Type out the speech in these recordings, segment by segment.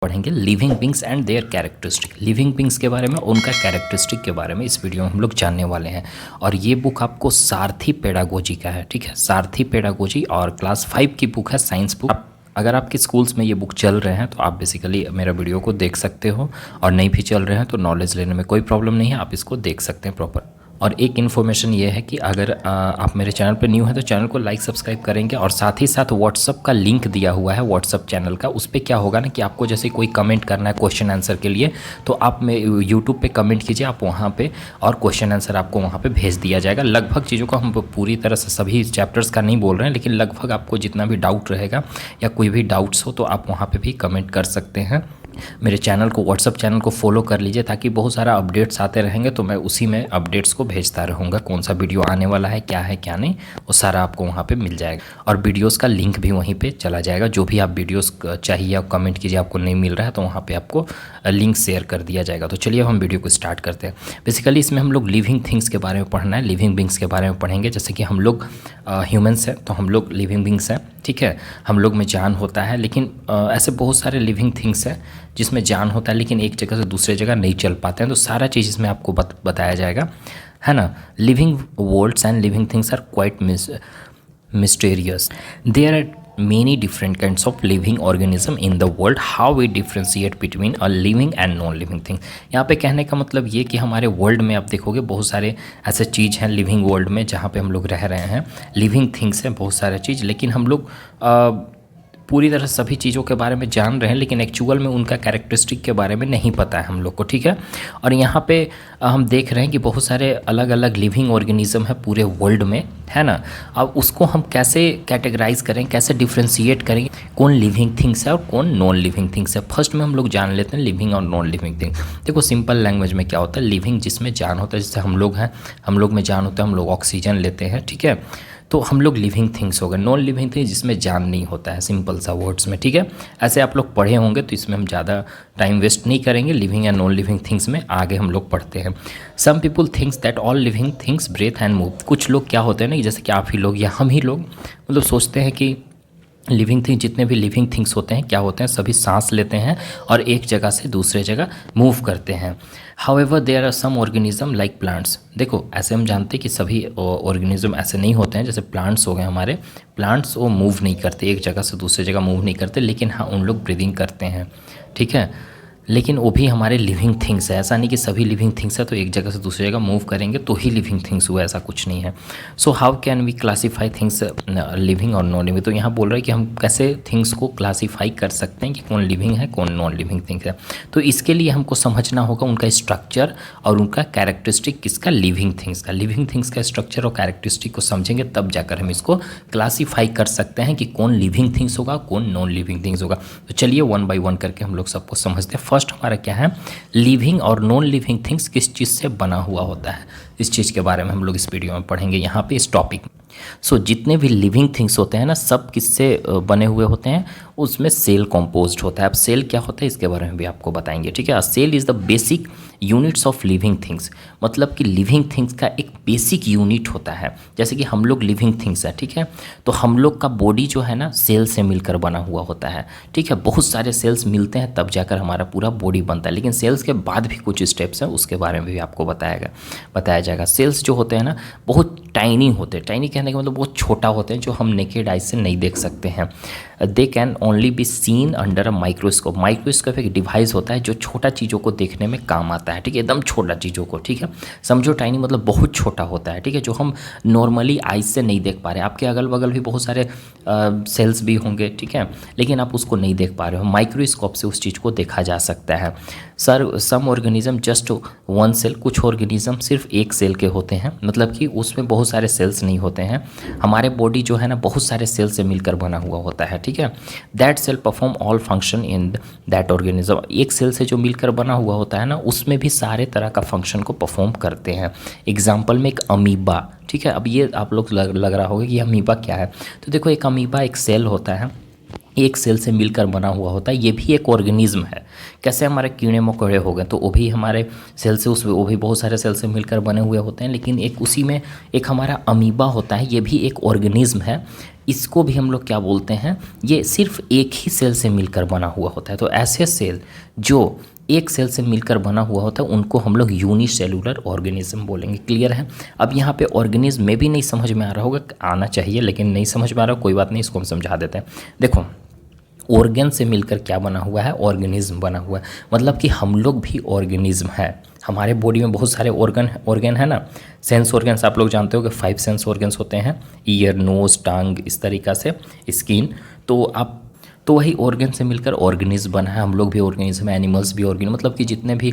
पढ़ेंगे living beings and there characteristic. Living beings के बारे में, उनका कैरेक्टरिस्टिक के बारे में इस वीडियो में हम लोग जानने वाले हैं। और ये बुक आपको सारथी पेडागोजी का है, ठीक है, सारथी पेडागोजी, और क्लास 5 की बुक है, साइंस बुक। अगर आपके स्कूल्स में ये बुक चल रहे हैं तो आप बेसिकली मेरा वीडियो को देख सकते हो, और नहीं भी चल रहे हैं तो नॉलेज लेने में कोई प्रॉब्लम नहीं है, आप इसको देख सकते हैं प्रॉपर। और एक इन्फॉर्मेशन ये है कि अगर आप मेरे चैनल पर न्यू हैं तो चैनल को लाइक सब्सक्राइब करेंगे, और साथ ही साथ व्हाट्सअप का लिंक दिया हुआ है व्हाट्सअप चैनल का। उस पर क्या होगा ना कि आपको जैसे कोई कमेंट करना है क्वेश्चन आंसर के लिए, तो आप में यूट्यूब पे कमेंट कीजिए आप वहाँ पे, और क्वेश्चन आंसर आपको वहाँ पे भेज दिया जाएगा। लगभग चीज़ों को हम पूरी तरह से सभी चैप्टर्स का नहीं बोल रहे हैं, लेकिन लगभग आपको जितना भी डाउट रहेगा या कोई भी डाउट्स हो तो आप वहाँ पर भी कमेंट कर सकते हैं। मेरे चैनल को, व्हाट्सअप चैनल को फॉलो कर लीजिए, ताकि बहुत सारा अपडेट्स आते रहेंगे तो मैं उसी में अपडेट्स को भेजता रहूँगा। कौन सा वीडियो आने वाला है क्या नहीं, वो सारा आपको वहाँ पे मिल जाएगा। और वीडियोस का लिंक भी वहीं पे चला जाएगा। जो भी आप वीडियोस चाहिए आप कमेंट कीजिए, आपको नहीं मिल रहा है तो वहाँ पे आपको लिंक शेयर कर दिया जाएगा। तो चलिए अब हम वीडियो को स्टार्ट करते हैं। बेसिकली इसमें हम लोग लिविंग थिंग्स के बारे में पढ़ना है, लिविंग बींग्स के बारे में पढ़ेंगे। जैसे कि हम लोग ह्यूमन्स हैं तो हम लोग लिविंग बींग्स हैं, ठीक है। हम लोग में जान होता है, लेकिन ऐसे बहुत सारे लिविंग थिंग्स हैं जिसमें जान होता है लेकिन एक जगह से दूसरे जगह नहीं चल पाते हैं। तो सारा चीज़ इसमें आपको बताया जाएगा, है ना। Living worlds and living things are quite mysterious. There are many different kinds of living organism in the world. How we differentiate between a living and non-living thing. यहाँ पे कहने का मतलब ये कि हमारे वर्ल्ड में आप देखोगे बहुत सारे ऐसे चीज़ हैं लिविंग वर्ल्ड में जहाँ पे हम लोग रह रहे हैं। लिविंग थिंग्स हैं बहुत सारे चीज़, लेकिन हम लोग पूरी तरह सभी चीज़ों के बारे में जान रहे हैं, लेकिन एक्चुअल में उनका कैरेक्टरिस्टिक के बारे में नहीं पता है हम लोग को, ठीक है। और यहाँ पे हम देख रहे हैं कि बहुत सारे अलग अलग लिविंग ऑर्गेनिज्म है पूरे वर्ल्ड में, है ना। अब उसको हम कैसे कैटेगराइज करें, कैसे डिफ्रेंशिएट करें, कौन लिविंग थिंग्स है और कौन नॉन लिविंग थिंग्स है। फर्स्ट में हम लोग जान लेते हैं लिविंग और नॉन लिविंग थिंग्स। देखो सिंपल लैंग्वेज में क्या होता है, लिविंग जिसमें जान होता है, जैसे हम लोग हैं, हम लोग में जान होता है, हम लोग ऑक्सीजन लेते हैं, ठीक है, तो हम लोग लिविंग थिंग्स हो गए। नॉन लिविंग थिंग्स जिसमें जान नहीं होता है, सिंपल सा वर्ड्स में, ठीक है। ऐसे आप लोग पढ़े होंगे तो इसमें हम ज़्यादा टाइम वेस्ट नहीं करेंगे। Living and non living things में आगे हम लोग पढ़ते हैं। Some people thinks that all living things breath and move. कुछ लोग क्या होते हैं ना, जैसे कि आप ही लोग या हम ही लोग मतलब सोचते हैं कि लिविंग थिंग, जितने भी लिविंग थिंग्स होते हैं क्या होते हैं, सभी सांस लेते हैं और एक जगह से दूसरे जगह मूव करते हैं। However there are some organism like plants. देखो ऐसे हम जानते हैं कि सभी ऑर्गेनिज्म ऐसे नहीं होते हैं, जैसे प्लांट्स हो गए हमारे, प्लांट्स वो मूव नहीं करते, एक जगह से दूसरे जगह मूव नहीं करते, लेकिन हाँ उन लोग ब्रीदिंग करते हैं, ठीक है। लेकिन वो भी हमारे लिविंग थिंग्स है। ऐसा नहीं कि सभी लिविंग थिंग्स है तो एक जगह से दूसरी जगह मूव करेंगे तो ही लिविंग थिंग्स हुआ, ऐसा कुछ नहीं है। So how can we classify things living और नॉन लिविंग। तो यहाँ बोल रहा है कि हम कैसे थिंग्स को क्लासीफाई कर सकते हैं कि कौन लिविंग है कौन नॉन लिविंग थिंग्स है। तो इसके लिए हमको समझना होगा उनका स्ट्रक्चर और उनका कैरेक्टरिस्टिक, किसका, लिविंग थिंग्स का। लिविंग थिंग्स का स्ट्रक्चर और कैरेक्टरिस्टिक को समझेंगे तब जाकर हम इसको क्लासीफाई कर सकते हैं कि कौन लिविंग थिंग्स होगा कौन नॉन लिविंग थिंग्स होगा। तो चलिए वन बाई वन करके हम लोग सबको समझते हैं। फर्स्ट हमारा क्या है, लिविंग और नॉन लिविंग थिंग्स किस चीज़ से बना हुआ होता है, इस चीज़ के बारे में हम लोग इस वीडियो में पढ़ेंगे यहाँ पे इस टॉपिक में। सो जितने भी लिविंग थिंग्स होते हैं ना, सब किससे बने हुए होते हैं, उसमें सेल कंपोज्ड होता है। अब सेल क्या होता है इसके बारे में भी आपको बताएंगे, ठीक है। Cell is the basic units of living things. मतलब कि लिविंग थिंग्स का एक बेसिक यूनिट होता है। जैसे कि हम लोग लिविंग थिंग्स हैं, ठीक है, तो हम लोग का बॉडी जो है ना सेल से मिलकर बना हुआ होता है, ठीक है। बहुत सारे सेल्स मिलते हैं तब जाकर हमारा पूरा बॉडी बनता है, लेकिन सेल्स के बाद भी कुछ स्टेप्स हैं उसके बारे में भी आपको बताया जाएगा। सेल्स जो होते हैं ना बहुत टाइनी होते हैं। टाइनी कहने का मतलब बहुत छोटा होते हैं, जो हम नेकेड आई से नहीं देख सकते हैं। They can only be seen under a microscope. Microscope एक डिवाइस होता है जो छोटा चीज़ों को देखने में काम आता है, ठीक है, एकदम छोटा चीज़ों को, ठीक है। समझो टाइनी मतलब बहुत छोटा होता है, ठीक है, जो हम नॉर्मली आई से नहीं देख पा रहे। आपके अगल बगल भी बहुत सारे सेल्स भी होंगे, ठीक है, लेकिन आप उसको नहीं देख पा रहे हो। माइक्रोस्कोप से उस चीज़ को देखा जा सकता है। Some organism just one cell. कुछ ऑर्गेनिज्म सिर्फ एक सेल के होते हैं, मतलब कि उसमें बहुत सारे सेल्स नहीं होते हैं। हमारे बॉडी जो है ना बहुत सारे सेल से मिलकर बना हुआ होता है, ठीक है। That cell perform all function in that organism. एक सेल से जो मिलकर बना हुआ होता है ना उसमें भी सारे तरह का फंक्शन को परफॉर्म करते हैं। एग्जाम्पल में एक अमीबा, ठीक है। अब ये आप लोग लग रहा होगा कि अमीबा क्या है, तो देखो एक अमीबा एक सेल होता है, एक सेल से मिलकर बना हुआ होता है। ये भी एक ऑर्गेनिज्म है। कैसे हमारे कीड़े मकोड़े हो गए तो वो भी हमारे सेल से, वो भी बहुत सारे सेल से मिलकर बने हुए होते हैं, लेकिन एक उसी में एक हमारा अमीबा होता है, ये भी एक ऑर्गेनिज्म है। इसको भी हम लोग क्या बोलते हैं, ये सिर्फ एक ही सेल से मिलकर बना हुआ होता है। तो ऐसे सेल जो एक सेल से मिलकर बना हुआ होता है उनको हम लोग यूनिसेलुलर ऑर्गेनिज्म बोलेंगे। क्लियर है। अब यहाँ पे ऑर्गेनिज्म में भी नहीं समझ में आ रहा होगा, आना चाहिए लेकिन नहीं समझ में आ रहा, कोई बात नहीं, इसको हम समझा देते हैं। देखो ऑर्गन से मिलकर क्या बना हुआ है, ऑर्गेनिज्म बना हुआ है। मतलब कि हम लोग भी ऑर्गेनिज्म है। हमारे बॉडी में बहुत सारे ऑर्गन है ना। सेंस ऑर्गन्स आप लोग जानते हो कि 5 सेंस ऑर्गन्स होते हैं, ईयर, नोज, टंग, इस तरीक़ा से, स्किन। तो वही ऑर्गन से मिलकर ऑर्गेनिज्म बना है। हम लोग भी ऑर्गेनिज्म है, एनिमल्स भी ऑर्गेनिज्म, मतलब कि जितने भी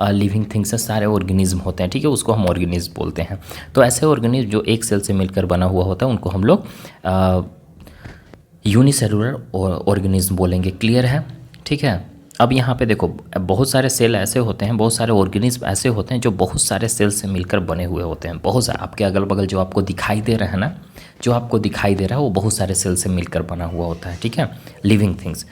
लिविंग थिंग्स हैं सारे ऑर्गेनिज्म होते हैं, ठीक है, उसको हम ऑर्गेनिज्म बोलते हैं। तो ऐसे ऑर्गेनिज्म जो एक सेल से मिलकर बना हुआ होता है उनको हम लोग यूनिसेलुलर ऑर्गेनिज्म बोलेंगे। क्लियर है, ठीक है। अब यहाँ पे देखो बहुत सारे सेल ऐसे होते हैं, बहुत सारे ऑर्गेनिज्म ऐसे होते हैं जो बहुत सारे सेल से मिलकर बने हुए होते हैं। बहुत सारे आपके अगल बगल जो आपको दिखाई दे रहा है ना, जो आपको दिखाई दे रहा है वो बहुत सारे सेल से मिलकर बना हुआ होता है, ठीक है, लिविंग थिंग्स।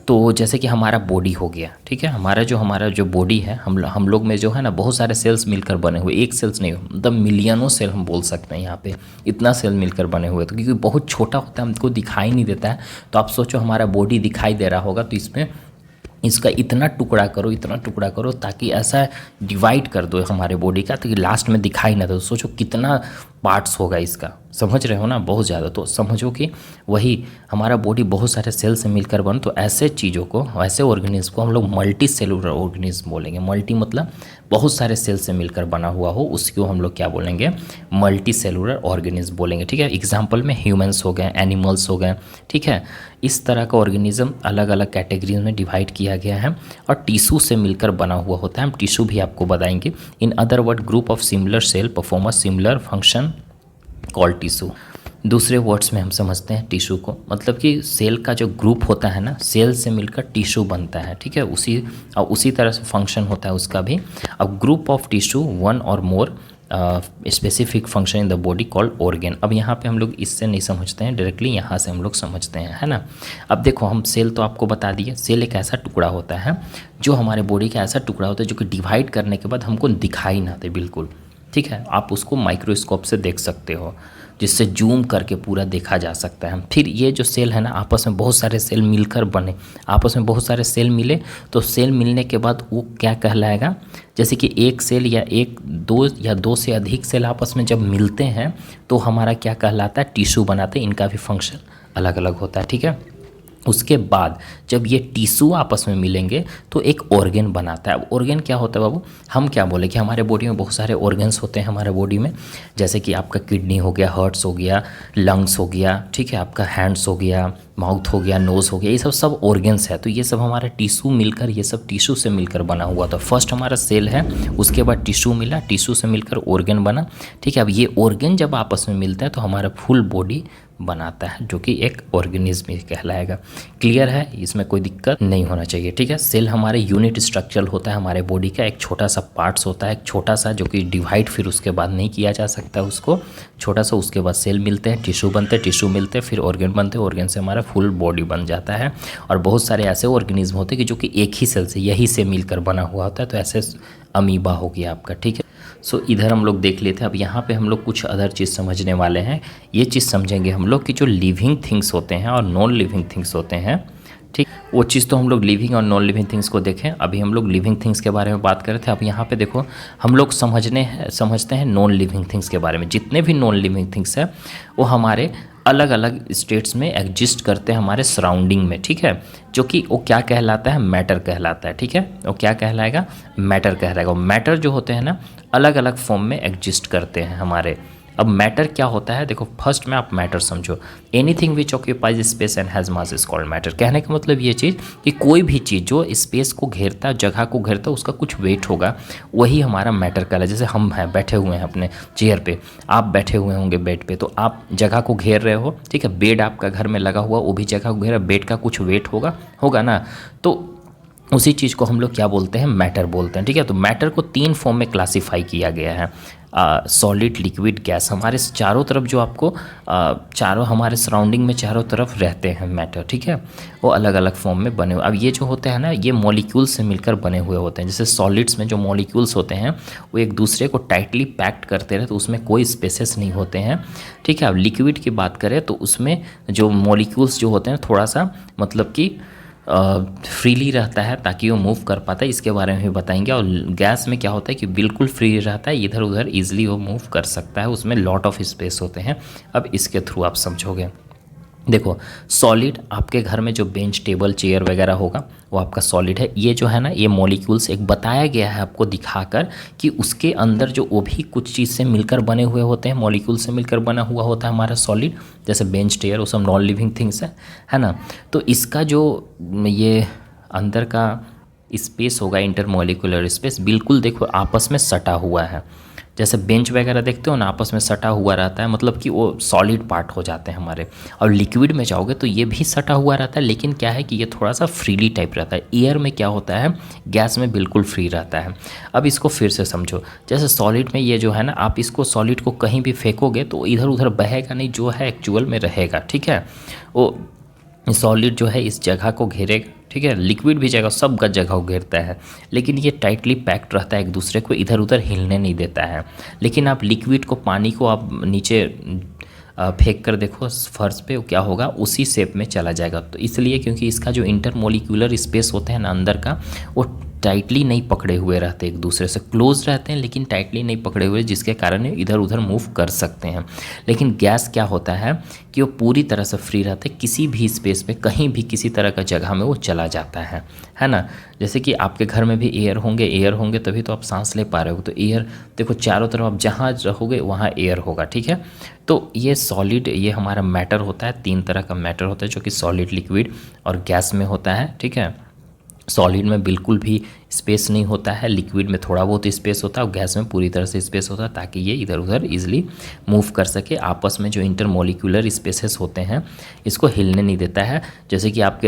तो जैसे कि हमारा बॉडी हो गया, ठीक है, हमारा जो बॉडी है, हम लोग में जो है ना बहुत सारे सेल्स मिलकर बने हुए, एक सेल्स नहीं, मतलब मिलियनों सेल हम बोल सकते हैं यहाँ पे, इतना सेल मिलकर बने हुए। तो क्योंकि बहुत छोटा होता है, हमको दिखाई नहीं देता है। तो आप सोचो हमारा बॉडी दिखाई दे रहा होगा तो इसमें इसका इतना टुकड़ा करो ताकि ऐसा डिवाइड कर दो हमारे बॉडी का ताकि लास्ट में दिखाई ना दे। तो सोचो कितना पार्ट्स होगा इसका, समझ रहे हो ना, बहुत ज़्यादा। तो समझो कि वही हमारा बॉडी बहुत सारे सेल से मिलकर बन, तो ऐसे चीज़ों को, ऐसे ऑर्गेनिज्म को हम लोग मल्टी सेलुलर ऑर्गेनिज्म बोलेंगे। मल्टी मतलब बहुत सारे सेल से मिलकर बना हुआ हो, उसको हम लोग क्या बोलेंगे, मल्टी सेलुलर ऑर्गेनिज्म बोलेंगे, ठीक है। एग्जाम्पल में ह्यूमन्स हो गए, एनिमल्स हो गए, ठीक है। इस तरह का ऑर्गेनिज्म अलग अलग कैटेगरीज में डिवाइड किया गया है और टिश्यू से मिलकर बना हुआ होता है। हम टिश्यू भी आपको बताएंगे। In other word, group of similar cell perform a similar function called tissue. दूसरे वर्ड्स में हम समझते हैं टिश्यू को, मतलब कि सेल का जो ग्रुप होता है ना, सेल से मिलकर टिश्यू बनता है, ठीक है। उसी तरह से फंक्शन होता है उसका भी। अब ग्रुप ऑफ टिश्यू, वन और more specific function in the body called organ. अब यहाँ पे हम लोग इससे नहीं समझते हैं डायरेक्टली, यहाँ से हम लोग समझते हैं, है ना। अब देखो हम सेल तो आपको बता दिए, सेल एक ऐसा टुकड़ा होता है जो हमारे बॉडी का ऐसा टुकड़ा होता है जो कि डिवाइड करने के बाद हमको दिखाई ना दे बिल्कुल, ठीक है। आप उसको माइक्रोस्कोप से देख सकते हो, जिससे जूम करके पूरा देखा जा सकता है। फिर ये जो सेल है ना, आपस में बहुत सारे सेल मिलकर बने, आपस में बहुत सारे सेल मिले, तो सेल मिलने के बाद वो क्या कहलाएगा, जैसे कि एक सेल या दो से अधिक सेल आपस में जब मिलते हैं तो हमारा क्या कहलाता है, टिश्यू बनाते हैं। इनका भी फंक्शन अलग अलग होता है, ठीक है। उसके बाद जब ये टिश्यू आपस में मिलेंगे तो एक ऑर्गन बनाता है। अब ऑर्गन क्या होता है बाबू, हम क्या बोले कि हमारे बॉडी में बहुत सारे ऑर्गन्स होते हैं हमारे बॉडी में, जैसे कि आपका किडनी हो गया, हार्ट्स हो गया, लंग्स हो गया, ठीक है, आपका हैंड्स हो गया, माउथ हो गया, नोज़ हो गया, ये सब ऑर्गन्स है। तो ये सब हमारा टिश्यू मिलकर, ये सब टिश्यू से मिलकर बना हुआ। तो फर्स्ट हमारा सेल है, उसके बाद टिश्यू मिला, टिश्यू से मिलकर ऑर्गन बना, ठीक है। अब ये ऑर्गन जब आपस में मिलते हैं तो हमारा फुल बॉडी बनाता है, जो कि एक ऑर्गेनिज्म कहलाएगा। क्लियर है, इसमें कोई दिक्कत नहीं होना चाहिए, ठीक है। सेल हमारे यूनिट स्ट्रक्चर होता है हमारे बॉडी का, एक छोटा सा पार्ट्स होता है, एक छोटा सा, जो कि डिवाइड फिर उसके बाद नहीं किया जा सकता उसको, छोटा सा। उसके बाद सेल मिलते हैं, टिश्यू बनते हैं, टिश्यू मिलते हैं, फिर ऑर्गन बनते हैं, ऑर्गन से हमारा फुल बॉडी बन जाता है। और बहुत सारे ऐसे ऑर्गेनिज्म होते हैं कि जो कि एक ही सेल से, यही से मिलकर बना हुआ होता है। तो ऐसे अमीबा हो गया आपका, ठीक है। सो इधर हम लोग देख लेते हैं। अब यहाँ पे हम लोग कुछ अदर चीज़ समझने वाले हैं। ये चीज़ समझेंगे हम लोग कि जो लिविंग थिंग्स होते हैं और नॉन लिविंग थिंग्स होते हैं, ठीक, वो चीज़ तो हम लोग लिविंग और नॉन लिविंग थिंग्स को देखें। अभी हम लोग लिविंग थिंग्स के बारे में बात कर रहे थे। अब यहाँ पे देखो हम लोग समझते हैं नॉन लिविंग थिंग्स के बारे में। जितने भी नॉन लिविंग थिंग्स हैं वो हमारे अलग अलग स्टेट्स में एग्जिस्ट करते हैं हमारे सराउंडिंग में, ठीक है। जो कि वो क्या कहलाता है, मैटर कहलाता है, ठीक है। वो क्या कहलाएगा, मैटर कहलाएगा। मैटर जो होते हैं ना, अलग अलग फॉर्म में एग्जिस्ट करते हैं हमारे। अब मैटर क्या होता है, देखो फर्स्ट में आप मैटर समझो, anything which occupies space and has mass is called matter. कहने का मतलब ये चीज़ कि कोई भी चीज़ जो स्पेस को घेरता है, जगह को घेरता है, उसका कुछ वेट होगा, वही हमारा मैटर कहलाता है। जैसे हम हैं, बैठे हुए हैं अपने चेयर पे, आप बैठे हुए होंगे बेड पे, तो आप जगह को घेर रहे हो, ठीक है। बेड आपका घर में लगा हुआ, वो भी जगह को घेरा, बेड का कुछ वेट होगा ना। तो उसी चीज़ को हम लोग क्या बोलते हैं, मैटर बोलते हैं, ठीक है। तो मैटर को 3 फॉर्म में क्लासीफाई किया गया है, सॉलिड, लिक्विड, गैस। हमारे चारों तरफ जो आपको चारों हमारे सराउंडिंग में चारों तरफ रहते हैं मैटर, ठीक है, वो अलग अलग फॉर्म में बने हुए। अब ये जो होते हैं ना, ये मॉलिक्यूल्स से मिलकर बने हुए होते हैं। जैसे सॉलिड्स में जो मॉलिक्यूल्स होते हैं वो एक दूसरे को टाइटली पैक्ड करते रहे, तो उसमें कोई स्पेसेस नहीं होते हैं, ठीक है। अब लिक्विड की बात करें तो उसमें जो मॉलिक्यूल्स जो होते हैं थोड़ा सा मतलब कि फ्रीली रहता है ताकि वो मूव कर पाता है, इसके बारे में भी बताएंगे। और गैस में क्या होता है कि बिल्कुल फ्री रहता है, इधर उधर ईजिली वो मूव कर सकता है, उसमें लॉट ऑफ स्पेस होते हैं। अब इसके थ्रू आप समझोगे। देखो, सॉलिड आपके घर में जो बेंच, टेबल, चेयर वगैरह होगा वो आपका सॉलिड है। ये जो है ना, ये मॉलिक्यूल्स एक बताया गया है आपको दिखाकर कि उसके अंदर जो वो भी कुछ चीज़ से मिलकर बने हुए होते हैं, मॉलिक्यूल से मिलकर बना हुआ होता है हमारा सॉलिड। जैसे बेंच, टेयर, वो सब नॉन लिविंग थिंग्स है ना। तो इसका जो ये अंदर का स्पेस होगा, इंटरमॉलिक्यूलर स्पेस, बिल्कुल देखो आपस में सटा हुआ है। जैसे बेंच वगैरह देखते हो ना, आपस में सटा हुआ रहता है, मतलब कि वो सॉलिड पार्ट हो जाते हैं हमारे। और लिक्विड में जाओगे तो ये भी सटा हुआ रहता है, लेकिन क्या है कि ये थोड़ा सा फ्रीली टाइप रहता है। एयर में क्या होता है, गैस में बिल्कुल फ्री रहता है। अब इसको फिर से समझो। जैसे सॉलिड में ये जो है ना, आप इसको सॉलिड को कहीं भी फेंकोगे तो इधर उधर बहेगा नहीं, जो है एक्चुअल में रहेगा, ठीक है। वो सॉलिड जो है इस जगह को घेरेगा, ठीक है। लिक्विड भी जगह, सब जगह को घेरता है, लेकिन ये टाइटली पैक्ड रहता है, एक दूसरे को इधर उधर हिलने नहीं देता है। लेकिन आप लिक्विड को, पानी को आप नीचे फेंक कर देखो फर्श पे, क्या होगा, उसी शेप में चला जाएगा। तो इसलिए क्योंकि इसका जो इंटरमोलिक्यूलर स्पेस होते हैं ना अंदर का, वो टाइटली नहीं पकड़े हुए रहते, एक दूसरे से क्लोज रहते हैं लेकिन टाइटली नहीं पकड़े हुए, जिसके कारण इधर उधर मूव कर सकते हैं। लेकिन गैस क्या होता है कि वो पूरी तरह से फ्री रहता है, किसी भी स्पेस में, कहीं भी किसी तरह का जगह में वो चला जाता है ना। जैसे कि आपके घर में भी एयर होंगे तभी तो आप सांस ले पा रहे हो। तो एयर देखो, चारों तरफ आप जहाँ रहोगे वहाँ एयर होगा, ठीक है। तो ये सॉलिड, ये हमारा मैटर होता है। 3 तरह का मैटर होता है जो कि सॉलिड, लिक्विड और गैस में होता है, ठीक है। सॉलिड में बिल्कुल भी स्पेस नहीं होता है, लिक्विड में थोड़ा बहुत स्पेस होता है और गैस में पूरी तरह से स्पेस होता है, ताकि ये इधर उधर इजीली मूव कर सके। आपस में जो इंटरमोलिक्यूलर स्पेसेस होते हैं इसको हिलने नहीं देता है। जैसे कि आप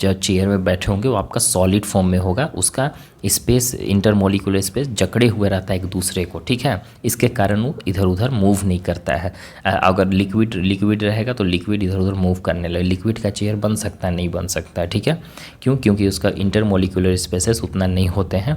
जब चेयर में बैठे होंगे वो आपका सॉलिड फॉर्म में होगा, उसका स्पेस, इंटरमोलिक्यूलर स्पेस जकड़े हुए रहता है एक दूसरे को, ठीक है। इसके कारण वो इधर उधर मूव नहीं करता है। अगर लिक्विड रहेगा तो लिक्विड इधर उधर मूव करने लगे। लिक्विड का चेयर बन सकता है, नहीं बन सकता है, ठीक है। क्यों? क्योंकि उसका इंटरमोलिक्यूलर स्पेसेस उतना नहीं होते हैं,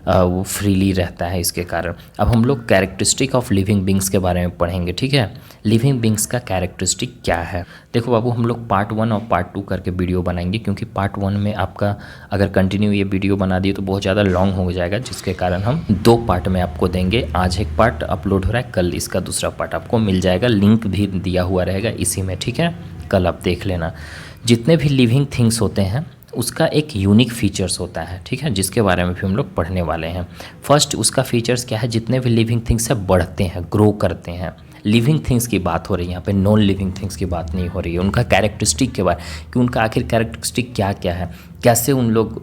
वो फ्रीली रहता है इसके कारण। अब हम लोग कैरेक्टरिस्टिक ऑफ लिविंग बींग्स के बारे में पढ़ेंगे, ठीक है। लिविंग बींग्स का कैरेक्टरिस्टिक क्या है। देखो बाबू, हम लोग पार्ट 1 और पार्ट 2 करके वीडियो बनाएंगे, क्योंकि पार्ट 1 में आपका अगर कंटिन्यू ये वीडियो बना दिए तो बहुत ज़्यादा लॉन्ग हो जाएगा, जिसके कारण हम 2 पार्ट में आपको देंगे। आज एक पार्ट अपलोड हो रहा है, कल इसका दूसरा पार्ट आपको मिल जाएगा, लिंक भी दिया हुआ रहेगा इसी में, ठीक है। कल आप देख लेना। जितने भी लिविंग थिंग्स होते हैं उसका एक यूनिक फीचर्स होता है, ठीक है, जिसके बारे में भी हम लोग पढ़ने वाले हैं। फर्स्ट उसका फीचर्स क्या है, जितने भी लिविंग थिंग्स है बढ़ते हैं, ग्रो करते हैं। लिविंग थिंग्स की बात हो रही है यहाँ पे, नॉन लिविंग थिंग्स की बात नहीं हो रही है। उनका कैरेक्टरिस्टिक के बारे कि उनका आखिर कैरेक्टरिस्टिक क्या क्या है, कैसे उन लोग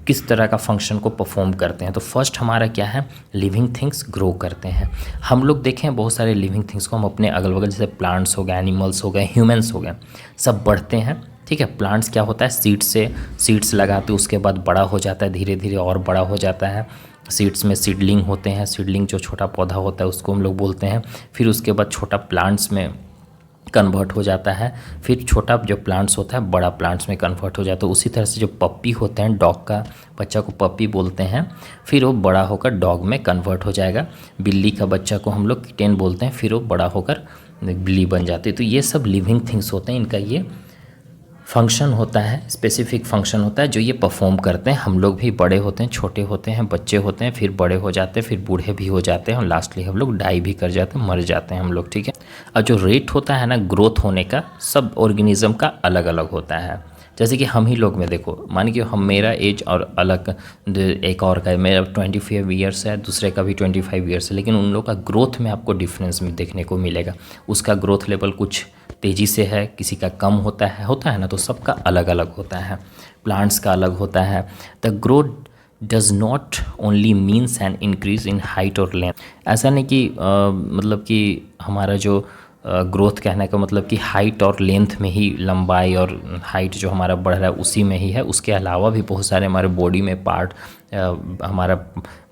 किस तरह का फंक्शन को परफॉर्म करते हैं। तो फर्स्ट हमारा क्या है, लिविंग थिंग्स ग्रो करते हैं। हम लोग देखें बहुत सारे लिविंग थिंग्स को हम अपने अगल बगल, जैसे प्लांट्स हो गए, एनिमल्स हो गए, ह्यूमंस हो गए, सब बढ़ते हैं, ठीक है। प्लांट्स क्या होता है, सीड्स लगाते उसके बाद बड़ा हो जाता है, धीरे धीरे और बड़ा हो जाता है। सीड्स में सीडलिंग होते हैं, सीडलिंग जो छोटा पौधा होता है उसको हम लोग बोलते हैं। फिर उसके बाद छोटा प्लांट्स में कन्वर्ट हो जाता है, फिर छोटा जो प्लांट्स होता है बड़ा प्लांट्स में कन्वर्ट हो जाता है। उसी तरह से जो पप्पी होते हैं, डॉग का बच्चा को पप्पी बोलते हैं, फिर वो बड़ा होकर डॉग में कन्वर्ट हो जाएगा। बिल्ली का बच्चा को हम लोग किटेन बोलते हैं, फिर वो बड़ा होकर बिल्ली बन जाती है। तो ये सब लिविंग थिंग्स होते हैं, इनका ये फंक्शन होता है, स्पेसिफिक फंक्शन होता है जो ये परफॉर्म करते हैं। हम लोग भी बड़े होते हैं, छोटे होते हैं, बच्चे होते हैं, फिर बड़े हो जाते हैं, फिर बूढ़े भी हो जाते हैं और लास्टली हम लोग डाई भी कर जाते हैं, मर जाते हैं हम लोग, ठीक है। और जो रेट होता है ना ग्रोथ होने का, सब ऑर्गेनिज्म का अलग अलग होता है। जैसे कि हम ही लोग में देखो, मान कि हम, मेरा एज और अलग एक और का, मेरा 25 ईयर्स है, दूसरे का भी 25 ईयर्स है, लेकिन उन लोग का ग्रोथ में आपको डिफरेंस में देखने को मिलेगा। उसका ग्रोथ लेवल कुछ तेज़ी से है, किसी का कम होता है ना, तो सबका अलग अलग होता है। प्लांट्स का अलग होता है। The growth does not only means an increase in height और लेंथ। ऐसा नहीं कि मतलब कि हमारा जो ग्रोथ कहने का मतलब कि हाइट और लेंथ में ही, लंबाई और हाइट जो हमारा बढ़ रहा है उसी में ही है। उसके अलावा भी बहुत सारे हमारे बॉडी में पार्ट, हमारा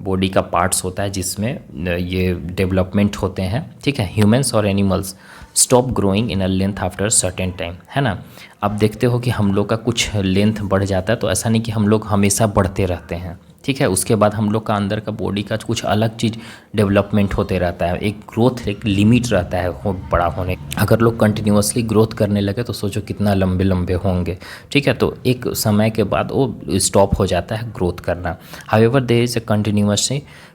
बॉडी का पार्ट्स होता है जिसमें ये डेवलपमेंट होते हैं, ठीक है। ह्यूमंस और animals stop growing in a length after certain time, है ना। अब देखते हो कि हम लोग का कुछ लेंथ बढ़ जाता है, तो ऐसा नहीं कि हम लोग हमेशा बढ़ते रहते हैं, ठीक है। उसके बाद हम लोग का अंदर का बॉडी का कुछ अलग चीज़ डेवलपमेंट होते रहता है। एक ग्रोथ, एक लिमिट रहता है हो बड़ा होने। अगर लोग कंटिन्यूअसली ग्रोथ करने लगे तो सोचो कितना लंबे लंबे होंगे, ठीक है। तो एक समय के बाद वो स्टॉप हो जाता है ग्रोथ करना। However there is a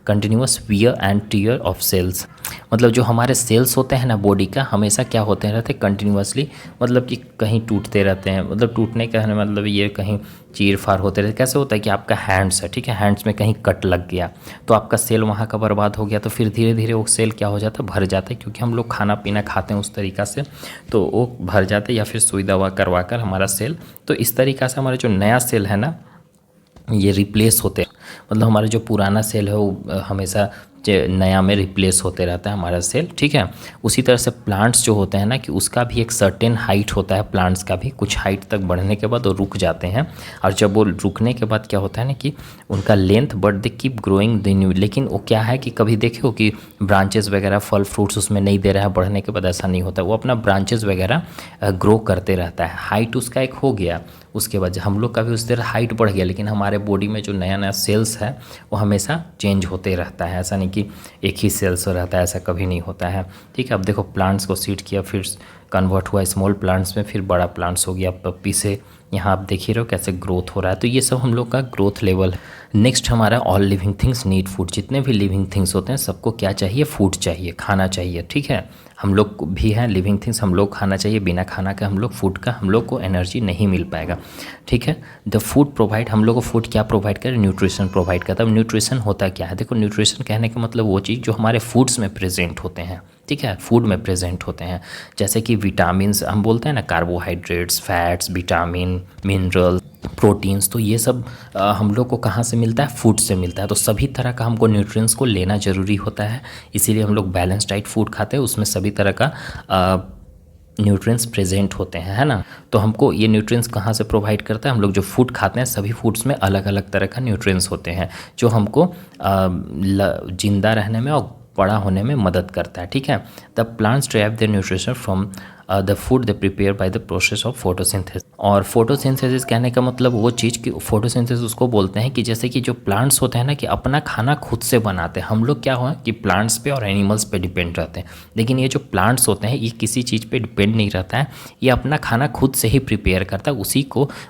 continuous wear and tear of cells. मतलब जो हमारे सेल्स होते हैं ना बॉडी का, हमेशा क्या होते रहते हैं कंटिन्यूअसली, मतलब कि कहीं टूटते रहते हैं। मतलब टूटने का है मतलब ये कहीं चीर फाड़ होते रहते। कैसे होता है कि आपका हैंड्स है, ठीक है, हैंड्स में कहीं कट लग गया तो आपका सेल वहाँ का बर्बाद हो गया, तो फिर धीरे धीरे वो सेल क्या हो जाता है, भर जाता है, क्योंकि हम लोग खाना पीना खाते हैं उस तरीक़ा से, तो वो भर जाते हैं, या फिर सुई दवा करवा कर हमारा सेल। तो इस तरीक़ा से हमारा जो नया सेल है ना ये रिप्लेस होते हैं। मतलब हमारा जो पुराना सेल है वो हमेशा नया में रिप्लेस होते रहता है हमारा सेल, ठीक है। उसी तरह से प्लांट्स जो होते हैं ना कि उसका भी एक सर्टेन हाइट होता है, प्लांट्स का भी कुछ हाइट तक बढ़ने के बाद वो रुक जाते हैं। और जब वो रुकने के बाद क्या होता है ना कि उनका length but they keep growing the new. लेकिन वो क्या है कि कभी देखो कि ब्रांचेस वगैरह, फल फ्रूट्स उसमें नहीं दे रहा है बढ़ने के बाद, ऐसा नहीं होता। वो अपना ब्रांचेस वगैरह ग्रो करते रहता है। हाइट उसका एक हो गया, उसके बाद हम लोग का भी उस तरह हाइट बढ़ गया, लेकिन हमारे बॉडी में जो नया नया सेल्स है वो हमेशा चेंज होते रहता है। ऐसा नहीं कि एक ही सेल्स रहता है, ऐसा कभी नहीं होता है, ठीक है। अब देखो प्लांट्स को सीड किया, फिर कन्वर्ट हुआ स्मॉल प्लांट्स में, फिर बड़ा प्लांट्स हो गया पप्पी से। यहाँ आप देख ही रहे हो कैसे ग्रोथ हो रहा है। तो ये सब हम लोग का ग्रोथ लेवल है। नेक्स्ट हमारा all living things need food. जितने भी लिविंग थिंग्स होते हैं सबको क्या चाहिए, फूड चाहिए, खाना चाहिए, ठीक है। हम लोग भी हैं लिविंग थिंग्स, हम लोग खाना चाहिए। बिना खाना के हम लोग फूड का हम लोग को एनर्जी नहीं मिल पाएगा, ठीक है। द फूड प्रोवाइड, हम लोग को फूड क्या प्रोवाइड करे, न्यूट्रिशन प्रोवाइड करता है। अब न्यूट्रिशन होता क्या है, देखो न्यूट्रिशन कहने का मतलब वो चीज़ जो हमारे फूड्स में प्रेजेंट होते हैं, ठीक है, फूड में प्रेजेंट होते हैं। जैसे कि विटामिन्स हम बोलते हैं ना, carbohydrates, fats, vitamin, mineral, proteins, तो ये सब हम लोग को कहाँ से मिलता है, फूड से मिलता है। तो सभी तरह का हमको न्यूट्रिएंट्स को लेना ज़रूरी होता है, इसीलिए हम लोग बैलेंस डाइट फूड खाते हैं, उसमें सभी तरह का न्यूट्रिएंट्स प्रेजेंट होते हैं, है ना। तो हमको ये न्यूट्रिएंट्स कहाँ से प्रोवाइड करता है, हम लोग जो फूड खाते हैं सभी फूड्स में अलग अलग तरह का न्यूट्रिएंट्स होते हैं जो हमको जिंदा रहने में और बड़ा होने में मदद करता है, ठीक है। The plants drive their nutrition from the food they prepare by the process of photosynthesis. और फोटोसिंथेसिस कहने का मतलब वो चीज़ कि फोटोसिंथेसिस उसको बोलते हैं कि जैसे कि जो प्लांट्स होते हैं ना कि अपना खाना खुद से बनाते हैं। हम लोग क्या हुआ कि प्लांट्स पे और एनिमल्स पे डिपेंड रहते हैं, लेकिन ये जो प्लांट्स होते हैं ये किसी चीज़ पे डिपेंड नहीं रहता है, ये अपना खाना खुद से ही प्रिपेयर करता है।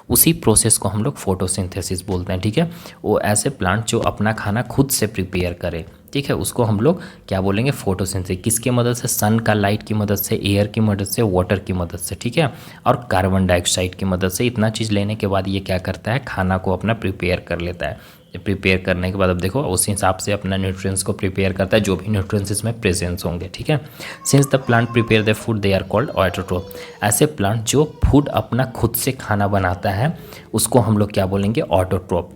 उसी प्रोसेस को हम लोग फोटोसिंथेसिस बोलते हैं, ठीक है। वो ऐसे प्लांट जो अपना खाना खुद से प्रिपेयर करे, ठीक है, उसको हम लोग क्या बोलेंगे, फोटोसिंथेसिस। किसकी मदद से, सन का लाइट की मदद से, एयर की मदद से, वाटर की मदद से, ठीक है, और कार्बन डाइऑक्साइड की मदद से। इतना चीज़ लेने के बाद ये क्या करता है, खाना को अपना प्रिपेयर कर लेता है। प्रिपेयर करने के बाद अब देखो उस हिसाब से अपना न्यूट्रिएंट्स को प्रिपेयर करता है, जो भी न्यूट्रिएंट्स इसमें प्रेजेंस होंगे, ठीक है। Since the plant prepare the food they are called autotroph. ऐसे प्लांट जो फूड अपना खुद से खाना बनाता है उसको हम लोग क्या बोलेंगे, ऑटोट्रोफ।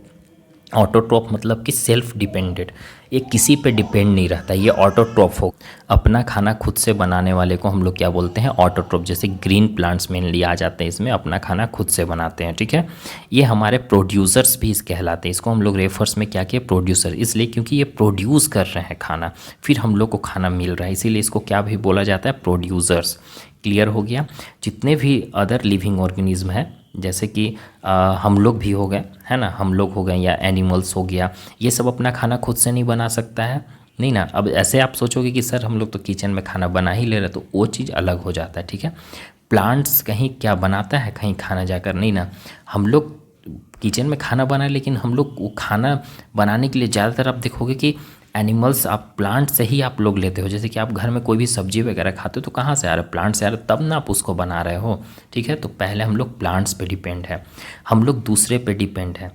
ऑटोट्रोफ मतलब कि सेल्फ डिपेंडेंट, ये किसी पे डिपेंड नहीं रहता, ये ऑटोट्रोफ हो। अपना खाना खुद से बनाने वाले को हम लोग क्या बोलते हैं, ऑटोट्रोफ। जैसे ग्रीन प्लांट्स मेनली आ जाते हैं इसमें, अपना खाना खुद से बनाते हैं, ठीक है। ये हमारे प्रोड्यूसर्स भी इस कहलाते हैं, इसको हम लोग रेफर्स में क्या किए, प्रोड्यूसर, इसलिए क्योंकि ये प्रोड्यूस कर रहे हैं खाना, फिर हम लोग को खाना मिल रहा है, इसीलिए इसको क्या भी बोला जाता है, प्रोड्यूसर्स। क्लियर हो गया। जितने भी अदर लिविंग ऑर्गेनिज्म है जैसे कि हम लोग भी हो गए, है ना, हम लोग हो गए या एनिमल्स हो गया, ये सब अपना खाना खुद से नहीं बना सकता है, नहीं ना। अब ऐसे आप सोचोगे कि सर हम लोग तो किचन में खाना बना ही ले रहे, तो वो चीज़ अलग हो जाता है, ठीक है। प्लांट्स कहीं क्या बनाता है, कहीं खाना जाकर, नहीं ना। हम लोग किचन में खाना बनाए, लेकिन हम लोग वो खाना बनाने के लिए ज़्यादातर आप देखोगे कि एनिमल्स, आप प्लांट से ही आप लोग लेते हो। जैसे कि आप घर में कोई भी सब्जी वगैरह खाते हो तो कहाँ से आ रहा है, प्लांट से आ रहा है, तब ना आप उसको बना रहे हो, ठीक है। तो पहले हम लोग प्लांट्स पे डिपेंड है, हम लोग दूसरे पे डिपेंड है,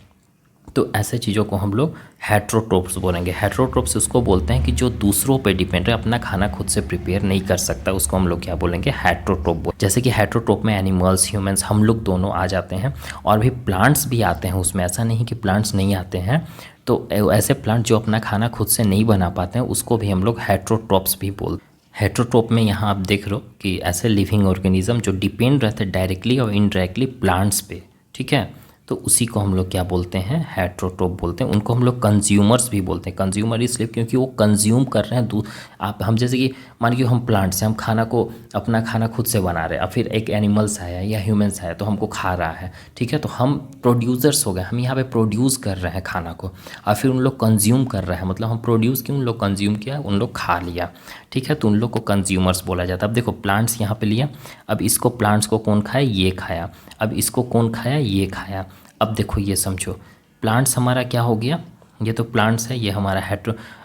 तो ऐसे चीज़ों को हम लोग हेट्रोट्रोप्स बोलेंगे। हेट्रोट्रोप्स उसको बोलते हैं कि जो दूसरों पे डिपेंड है, अपना खाना खुद से प्रिपेयर नहीं कर सकता, उसको हम लोग क्या बोलेंगे, हेट्रोट्रोप। जैसे कि हेट्रोट्रोप में एनिमल्स, ह्यूमंस, हम लोग दोनों आ जाते हैं, और भी प्लांट्स भी आते हैं उसमें, ऐसा नहीं कि प्लांट्स नहीं आते हैं। तो ऐसे प्लांट जो अपना खाना खुद से नहीं बना पाते हैं उसको भी हम लोग हेट्रोट्रोप्स भी बोलते हैं। हेट्रोट्रोप में यहाँ आप देख रहे हो कि ऐसे लिविंग ऑर्गेनिज्म जो डिपेंड रहते हैं डायरेक्टली और इनडायरेक्टली प्लांट्स पे, ठीक है, तो उसी को हम लोग क्या बोलते हैं, हेट्रोट्रोप बोलते हैं। उनको हम लोग कंज्यूमर्स भी बोलते हैं। कंज्यूमर इसलिए क्योंकि वो कंज्यूम कर रहे हैं आप हम जैसे कि मान लीजिए हम प्लांट्स हैं, हम खाना को अपना खाना खुद से बना रहे हैं, और फिर एक एनिमल्स आया या ह्यूमंस आया तो हमको खा रहा है, ठीक है, तो हम प्रोड्यूसर्स हो गए, हम यहाँ पे प्रोड्यूस कर रहे हैं खाना को, और फिर उन लोग कंज्यूम कर रहे हैं, मतलब हम प्रोड्यूस किया, उन लोग कंज्यूम किया, उन लोग खा लिया, ठीक है, तो उन लोग को कंज्यूमर्स बोला जाता है। अब देखो प्लांट्स यहाँ पे लिया, अब इसको प्लांट्स को कौन खाया, ये खाया, अब इसको कौन खाया, ये खाया। अब देखो ये समझो, प्लांट्स हमारा क्या हो गया, ये तो प्लांट्स है, ये हमारा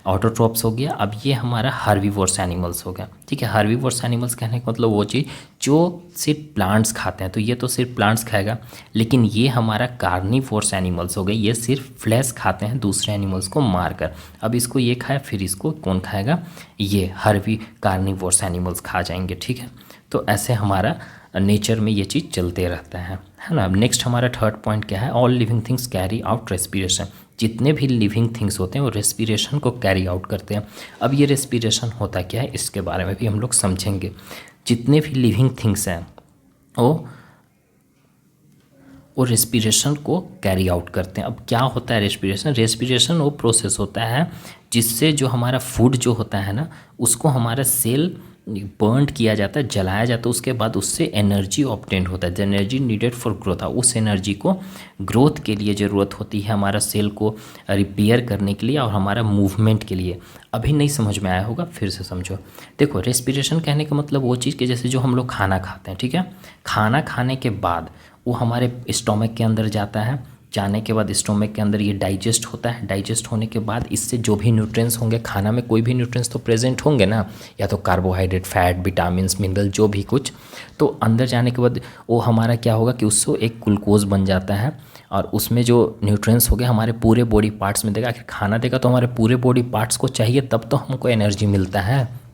ऑटोट्रोप्स हो गया। अब ये हमारा हार्बीवोरस एनिमल्स हो गया, ठीक है। हार्बीवोरस एनिमल्स कहने का मतलब वो चीज़ जो सिर्फ प्लांट्स खाते हैं, तो ये तो सिर्फ प्लांट्स खाएगा। लेकिन ये हमारा कार्निवोरस एनिमल्स हो गए, ये सिर्फ फ्लैश खाते हैं दूसरे एनिमल्स को मारकर। अब इसको ये खाया, फिर इसको कौन खाएगा, ये कार्निवोरस एनिमल्स खा जाएंगे, ठीक है। तो ऐसे हमारा नेचर में ये चीज़ चलते रहता है ना। अब नेक्स्ट हमारा थर्ड पॉइंट क्या है, all living things carry out respiration. जितने भी लिविंग थिंग्स होते हैं वो रेस्पिरेशन को कैरी आउट करते हैं। अब ये रेस्पिरेशन होता क्या है, इसके बारे में भी हम लोग समझेंगे। जितने भी लिविंग थिंग्स हैं वो रेस्पिरेशन को कैरी आउट करते हैं। अब क्या होता है रेस्पिरेशन, रेस्पिरेशन वो प्रोसेस होता है जिससे जो हमारा फूड जो होता है ना, उसको हमारा सेल बर्न किया जाता है, जलाया जाता है, उसके बाद उससे एनर्जी ऑब्टेन होता है, the energy needed for growth. उस एनर्जी को ग्रोथ के लिए ज़रूरत होती है, हमारा सेल को रिपेयर करने के लिए और हमारा मूवमेंट के लिए। अभी नहीं समझ में आया होगा, फिर से समझो। देखो रेस्पिरेशन कहने का मतलब वो चीज़ कि जैसे जो हम लोग खाना खाते हैं, ठीक है, खाना खाने के बाद वो हमारे स्टोमक के अंदर जाता है, जाने के बाद स्टोमक के अंदर ये डाइजेस्ट होता है, डाइजेस्ट होने के बाद इससे जो भी न्यूट्रिएंट्स होंगे, खाना में कोई भी न्यूट्रिएंट्स तो प्रेजेंट होंगे ना, या तो कार्बोहाइड्रेट, फैट, विटामिन्स, मिनरल, जो भी कुछ, तो अंदर जाने के बाद वो हमारा क्या होगा कि उससे एक ग्लूकोज बन जाता है, और उसमें जो न्यूट्रिएंट्स हो गए हमारे पूरे बॉडी पार्ट्स में देगा। आखिर खाना देगा तो हमारे पूरे बॉडी पार्ट्स को चाहिए, तब तो हमको एनर्जी मिलता है।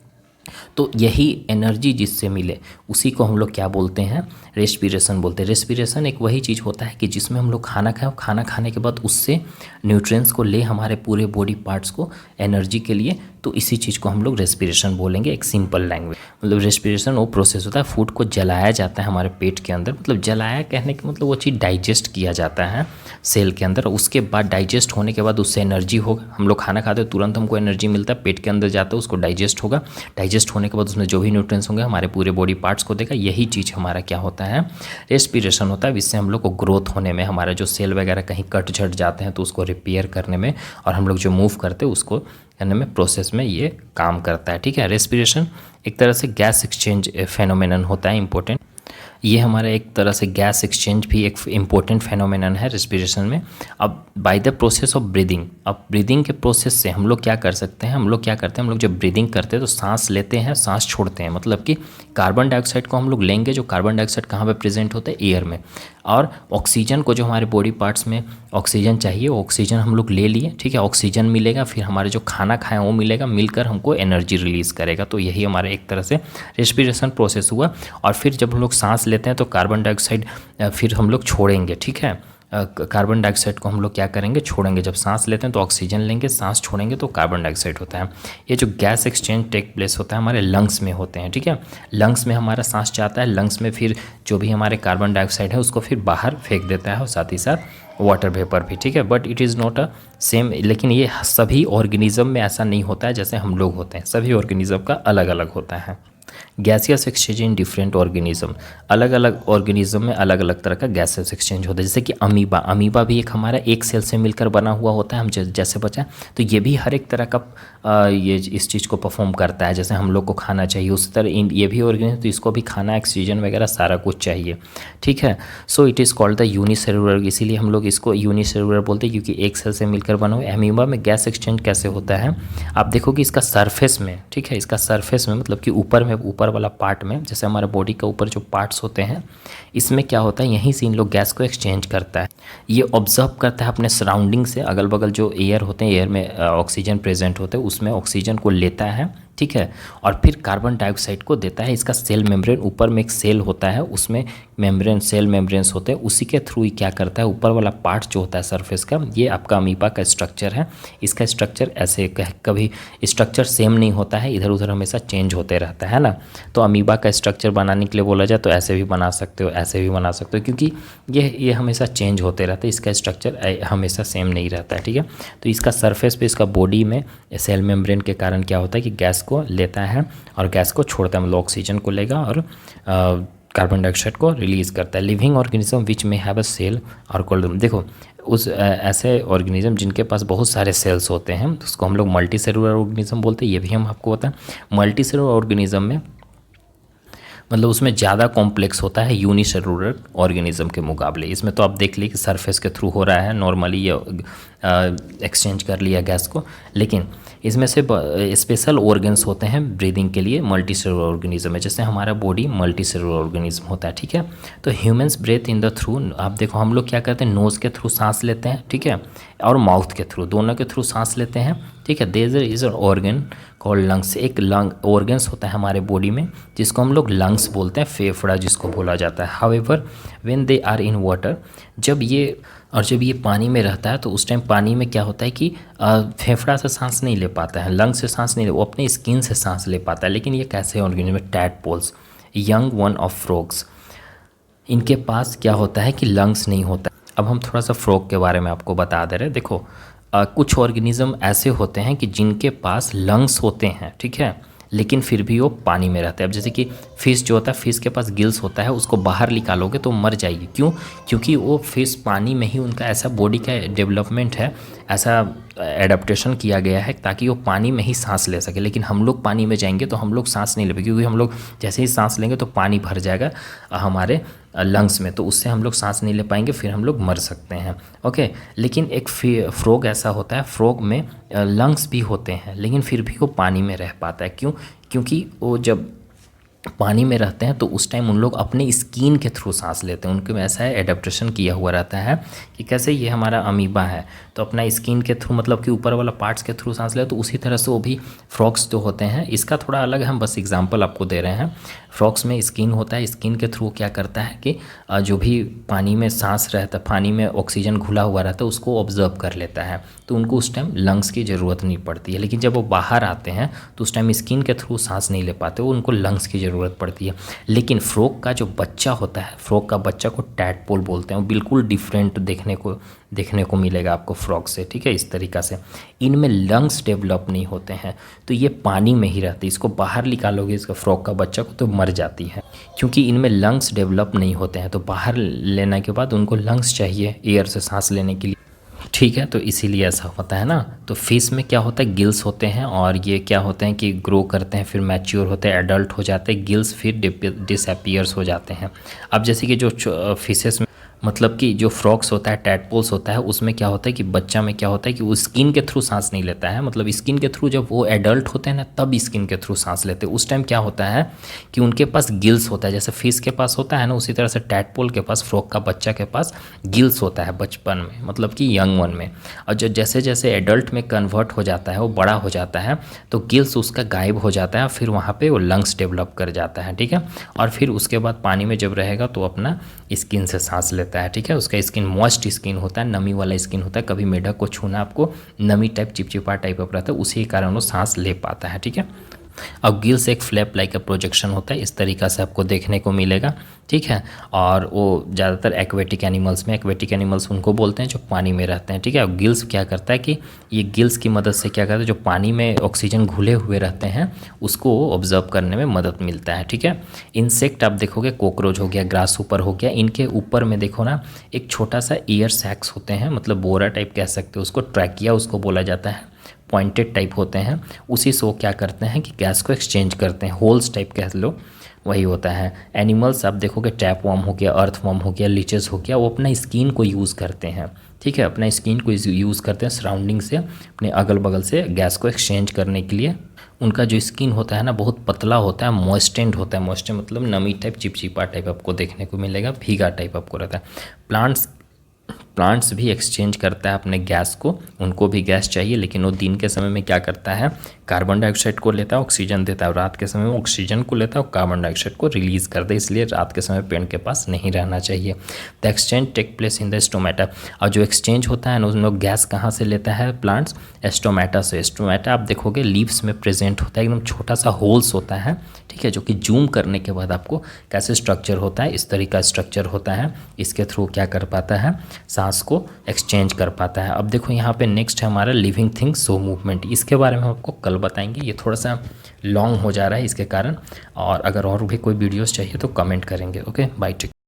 तो यही एनर्जी जिससे मिले उसी को हम लोग क्या बोलते हैं, रेस्पिरेशन बोलते हैं। रेस्पिरेशन एक वही चीज़ होता है कि जिसमें हम लोग खाना खाएं, खाना खाने के बाद उससे न्यूट्रिएंट्स को ले हमारे पूरे बॉडी पार्ट्स को एनर्जी के लिए, तो इसी चीज़ को हम लोग रेस्पिरेशन बोलेंगे, एक सिंपल लैंग्वेज। मतलब रेस्पिरेशन वो प्रोसेस होता है, फूड को जलाया जाता है हमारे पेट के अंदर, मतलब जलाया कहने का मतलब वो चीज़ डाइजेस्ट किया जाता है सेल के अंदर, उसके बाद डाइजेस्ट होने के बाद उससे एनर्जी होगा। हम लोग खाना खाते हैं तुरंत हमको एनर्जी मिलता है, पेट के अंदर जाता है, उसको डाइजेस्ट होगा, डाइजेस्ट होने के बाद उसमें जो भी न्यूट्रिएंट्स होंगे हमारे पूरे बॉडी पार्ट्स को देगा। यही चीज़ हमारा क्या होता है, रेस्पिरेशन होता है। इससे हम लोग को ग्रोथ होने में, हमारा जो सेल वगैरह कहीं कट झट जाते हैं तो उसको रिपेयर करने में, और हम लोग जो मूव करते हैं उसको करने में, प्रोसेस में ये काम करता है, ठीक है। रेस्पिरेशन एक तरह से गैस एक्सचेंज फेनोमेनन होता है, इंपॉर्टेंट। ये हमारा एक तरह से गैस एक्सचेंज भी एक इम्पोर्टेंट फेनोमेनन है रेस्पिरेशन में। अब by the process of breathing, अब ब्रीदिंग के प्रोसेस से हम लोग क्या कर सकते हैं, हम लोग क्या करते हैं, हम लोग जब ब्रीदिंग करते हैं तो सांस लेते हैं, सांस छोड़ते हैं, मतलब कि कार्बन डाइऑक्साइड को हम लोग लेंगे, जो कार्बन डाइऑक्साइड कहाँ पे प्रेजेंट होता है, एयर में, और ऑक्सीजन को जो हमारे बॉडी पार्ट्स में ऑक्सीजन चाहिए वो ऑक्सीजन हम लोग ले लिए, ठीक है, ऑक्सीजन मिलेगा, फिर हमारे जो खाना खाएं वो मिलेगा, मिलकर हमको एनर्जी रिलीज़ करेगा। तो यही हमारा एक तरह से रेस्पिरेशन प्रोसेस हुआ। और फिर जब हम लोग सांस लेते हैं तो कार्बन डाइऑक्साइड फिर हम लोग छोड़ेंगे, ठीक है, कार्बन डाइऑक्साइड को हम लोग क्या करेंगे, छोड़ेंगे। जब सांस लेते हैं तो ऑक्सीजन लेंगे, सांस छोड़ेंगे तो कार्बन डाइऑक्साइड होता है। ये जो गैस एक्सचेंज टेक प्लेस होता है हमारे लंग्स में होते हैं, ठीक है, लंग्स में हमारा सांस जाता है, लंग्स में फिर जो भी हमारे कार्बन डाइऑक्साइड है उसको फिर बाहर फेंक देता है, और साथ ही साथ वाटर वेपर भी, ठीक है। But it is not a same, लेकिन ये सभी ऑर्गेनिज्म में ऐसा नहीं होता है जैसे हम लोग होते हैं, सभी ऑर्गेनिज्म का अलग अलग होता है। Gaseous exchange in different organism, अलग अलग ऑर्गेनिज्म में अलग अलग तरह का गैसियस एक्सचेंज होता है। जैसे कि अमीबा, अमीबा भी एक हमारा एक सेल से मिलकर बना हुआ होता है, हम जैसे बचा, तो ये भी हर एक तरह का ये इस चीज़ को परफॉर्म करता है। जैसे हम लोग को खाना चाहिए उसी तरह ये भी ऑर्गेनिज्म, तो इसको भी खाना, ऑक्सीजन वगैरह सारा कुछ चाहिए, ठीक है। So it is called the unicellular, इसीलिए हम लोग इसको यूनिसेलुलर बोलते हैं, क्योंकि एक सेल से मिलकर बना हुआ। अमीबा में गैस एक्सचेंज कैसे होता है, आप देखो कि इसका सरफेस में, ठीक है, इसका सरफेस में मतलब कि ऊपर में, ऊपर वाला पार्ट में, जैसे हमारे बॉडी के ऊपर जो पार्ट्स होते हैं, इसमें क्या होता है, यहीं से इन लोग गैस को एक्सचेंज करता है। ये ऑब्जर्व करता है अपने सराउंडिंग से, अगल बगल जो एयर होते हैं, एयर में ऑक्सीजन प्रेजेंट होते हैं, उसमें ऑक्सीजन को लेता है, ठीक है। और फिर कार्बन डाइऑक्साइड को देता है। इसका सेल मेम्ब्रेन, ऊपर में एक सेल होता है, उसमें मेम्ब्रेन, सेल मेम्ब्रेन्स होते हैं, उसी के थ्रू ही क्या करता है, ऊपर वाला पार्ट जो होता है सरफेस का, ये आपका अमीबा का स्ट्रक्चर है। इसका स्ट्रक्चर ऐसे कभी स्ट्रक्चर सेम नहीं होता है, इधर उधर हमेशा चेंज होते रहता है ना। तो अमीबा का स्ट्रक्चर बनाने के लिए बोला जाए तो ऐसे भी बना सकते हो, ऐसे भी बना सकते हो, क्योंकि ये हमेशा चेंज होते रहते हैं, इसका स्ट्रक्चर हमेशा सेम नहीं रहता है, ठीक है। तो इसका सरफेस पे, इसका बॉडी में सेल मेम्ब्रेन के कारण क्या होता है कि गैस को लेता है और गैस को छोड़ता है, मतलब ऑक्सीजन को लेगा और कार्बन डाइऑक्साइड को रिलीज़ करता है। लिविंग ऑर्गेनिज्म विच में हैव अ सेल और कोल्ड, देखो उस ऐसे ऑर्गेनिज्म जिनके पास बहुत सारे सेल्स होते हैं तो उसको हम लोग मल्टी सेलुलर ऑर्गेनिज्म बोलते हैं। ये भी हम आपको बताएं, मल्टी सेलुलर ऑर्गेनिज्म में मतलब उसमें ज़्यादा कॉम्प्लेक्स होता है यूनिसेलुलर ऑर्गेनिज्म के मुकाबले। इसमें तो आप देख लीजिए कि सरफेस के थ्रू हो रहा है, नॉर्मली ये एक्सचेंज कर लिया गैस को, लेकिन इसमें से स्पेशल ऑर्गन्स होते हैं ब्रीदिंग के लिए मल्टी सेलुलर ऑर्गेनिज्म है, जैसे हमारा बॉडी मल्टी सेलुलर ऑर्गेनिज्म होता है, ठीक है। तो humans breath in the through, आप देखो हम लोग क्या करते हैं, नोज़ के थ्रू सांस लेते हैं, ठीक है, और माउथ के थ्रू, दोनों के थ्रू सांस लेते हैं, ठीक है। There is an organ called lungs, एक लंग ऑर्गन्स होता है हमारे बॉडी में जिसको हम लोग लंग्स बोलते हैं, फेफड़ा जिसको बोला जाता है। However when they are in water, जब ये पानी में रहता है तो उस टाइम पानी में क्या होता है कि फेफड़ा से सांस नहीं ले पाता है, लंग से सांस नहीं ले, वो अपने स्किन से सांस ले पाता है। लेकिन ये कैसे ऑर्गेनिज्म है, tadpoles, young one of frogs, इनके पास क्या होता है कि लंग्स नहीं होता। अब हम थोड़ा सा फ्रॉग के बारे में आपको बता दे रहे हैं। देखो कुछ ऑर्गेनिज्म ऐसे होते हैं कि जिनके पास लंग्स होते हैं, ठीक है, लेकिन फिर भी वो पानी में रहते हैं। अब जैसे कि फ़िश जो होता है, फ़िश के पास गिल्स होता है, उसको बाहर निकालोगे तो मर जाएगी। क्यों? क्योंकि वो फ़िश पानी में ही, उनका ऐसा बॉडी का डेवलपमेंट है, ऐसा एडाप्टेशन किया गया है ताकि वो पानी में ही सांस ले सके। लेकिन हम लोग पानी में जाएंगे तो हम लोग सांस नहीं ले पाएंगे, क्योंकि हम लोग जैसे ही सांस लेंगे तो पानी भर जाएगा हमारे लंग्स में, तो उससे हम लोग सांस नहीं ले पाएंगे, फिर हम लोग मर सकते हैं। ओके, लेकिन एक फ्रॉग ऐसा होता है, फ्रॉग में लंग्स भी होते हैं लेकिन फिर भी वो पानी में रह पाता है। क्यों? क्योंकि वो जब पानी में रहते हैं तो उस टाइम उन लोग अपने स्किन के थ्रू सांस लेते हैं, उनके में ऐसा है एडेप्टेशन किया हुआ रहता है कि कैसे ये हमारा अमीबा है तो अपना स्किन के थ्रू, मतलब कि ऊपर वाला पार्ट्स के थ्रू सांस ले, तो उसी तरह से वो भी फ्रॉग्स जो होते हैं, इसका थोड़ा अलग है, हम बस एग्जांपल आपको दे रहे हैं। फ्रॉग्स में स्किन होता है, स्किन के थ्रू क्या करता है कि जो भी पानी में सांस रहता है, पानी में ऑक्सीजन घुला हुआ रहता है, उसको ऑब्जर्व कर लेता है, तो उनको उस टाइम लंग्स की ज़रूरत नहीं पड़ती है। लेकिन जब वो बाहर आते हैं तो उस टाइम स्किन के थ्रू सांस नहीं ले पाते, वो उनको लंग्स की ज़रूरत पड़ती है। लेकिन फ्रॉग का जो बच्चा होता है, फ्रॉग का बच्चा को टैडपोल बोलते हैं, वो बिल्कुल डिफरेंट देखने को मिलेगा आपको फ्रॉग से, ठीक है। इस तरीक़ा से इनमें लंग्स डेवलप नहीं होते हैं, तो ये पानी में ही रहती है। इसको बाहर निकालोगे इसका फ्रॉग का बच्चा को तो मर जाती है, क्योंकि इनमें लंग्स डेवलप नहीं होते हैं। तो बाहर लेने के बाद उनको लंग्स चाहिए एयर से सांस लेने के लिए, ठीक है, तो इसीलिए ऐसा होता है ना। तो फिश में क्या होता है, गिल्स होते हैं, और ये क्या होते हैं कि ग्रो करते हैं, फिर मैच्योर होते हैं, एडल्ट हो जाते हैं, गिल्स फिर डिसअपीयर्स हो जाते हैं। अब जैसे कि जो फिशेस में, मतलब कि जो फ्रॉग्स होता है, टैडपोल्स होता है, उसमें क्या होता है कि बच्चा में क्या होता है कि वो स्किन के थ्रू सांस नहीं लेता है, मतलब स्किन के थ्रू जब वो एडल्ट होते हैं ना तब स्किन के थ्रू सांस लेते हैं। उस टाइम क्या होता है कि उनके पास गिल्स होता है, जैसे फिश के पास होता है ना, उसी तरह से टैडपोल के पास, फ्रॉग का बच्चा के पास गिल्स होता है बचपन में, मतलब कि यंग वन में। और जो जैसे जैसे एडल्ट में कन्वर्ट हो जाता है, वो बड़ा हो जाता है, तो गिल्स उसका गायब हो जाता है, फिर वहाँ पर वो लंग्स डेवलप कर जाता है, ठीक है। और फिर उसके बाद पानी में जब रहेगा तो अपना स्किन से सांस लेता है, ठीक है। उसका स्किन मॉइस्ट स्किन होता है, नमी वाला स्किन होता है, कभी मेढक को छूना आपको नमी टाइप, चिपचिपा टाइप अप रहता है, उसी के कारण वो सांस ले पाता है, ठीक है। अब गिल्स एक फ्लैप लाइक का प्रोजेक्शन होता है, इस तरीक़ा से आपको देखने को मिलेगा, ठीक है। और वो ज़्यादातर एक्वेटिक एनिमल्स में, एक्वेटिक एनिमल्स उनको बोलते हैं जो पानी में रहते हैं, ठीक है। और गिल्स क्या करता है कि ये गिल्स की मदद से क्या करता है, जो पानी में ऑक्सीजन घुले हुए रहते हैं उसको ऑब्जर्व करने में मदद मिलता है, ठीक है। इंसेक्ट आप देखोगे, कॉकरोच हो गया, ग्रास ऊपर हो गया, इनके ऊपर में देखो ना एक छोटा सा ईयर सैक्स होते हैं, मतलब बोरा टाइप कह सकते हो उसको, ट्रैकिया उसको बोला जाता है, पॉइंटेड टाइप होते हैं, उसी से वो क्या करते हैं कि गैस को एक्सचेंज करते हैं, होल्स टाइप कह लो, वही होता है। एनिमल्स आप देखोगे, टैप वर्म हो गया, अर्थ वर्म हो गया, लीचेस हो गया, वो अपना स्किन को यूज़ करते हैं, ठीक है, अपना स्किन को यूज़ करते हैं सराउंडिंग से, अपने अगल बगल से गैस को एक्सचेंज करने के लिए। उनका जो स्किन होता है ना बहुत पतला होता है, मॉइस्टेंड होता है, मॉइस्टेंड मतलब नमी टाइप, चिपचिपा टाइप आपको देखने को मिलेगा, भीगा टाइप आपको रहता है। प्लांट्स भी एक्सचेंज करता है अपने गैस को, उनको भी गैस चाहिए, लेकिन वो दिन के समय में क्या करता है, कार्बन डाइऑक्साइड को लेता है, ऑक्सीजन देता है, रात के समय में ऑक्सीजन को लेता है और कार्बन डाइऑक्साइड को रिलीज करता है, इसलिए रात के समय पेड़ के पास नहीं रहना चाहिए। The exchange take place in the stomata, और जो एक्सचेंज होता है ना उसमें गैस कहाँ से लेता है प्लांट्स, स्टोमेटा से। स्टोमेटा आप देखोगे लीव्स में प्रेजेंट होता है, एकदम छोटा सा होल्स होता है, ठीक है, जो कि जूम करने के बाद आपको कैसे स्ट्रक्चर होता है, इस तरीका स्ट्रक्चर होता है, इसके थ्रू क्या कर पाता है, सांस को एक्सचेंज कर पाता है। अब देखो यहाँ पे नेक्स्ट है हमारा लिविंग थिंग्स सो मूवमेंट, इसके बारे में हम आपको कल बताएंगे, ये थोड़ा सा लॉन्ग हो जा रहा है इसके कारण, और अगर और भी कोई वीडियोस चाहिए तो कमेंट करेंगे। Okay bye.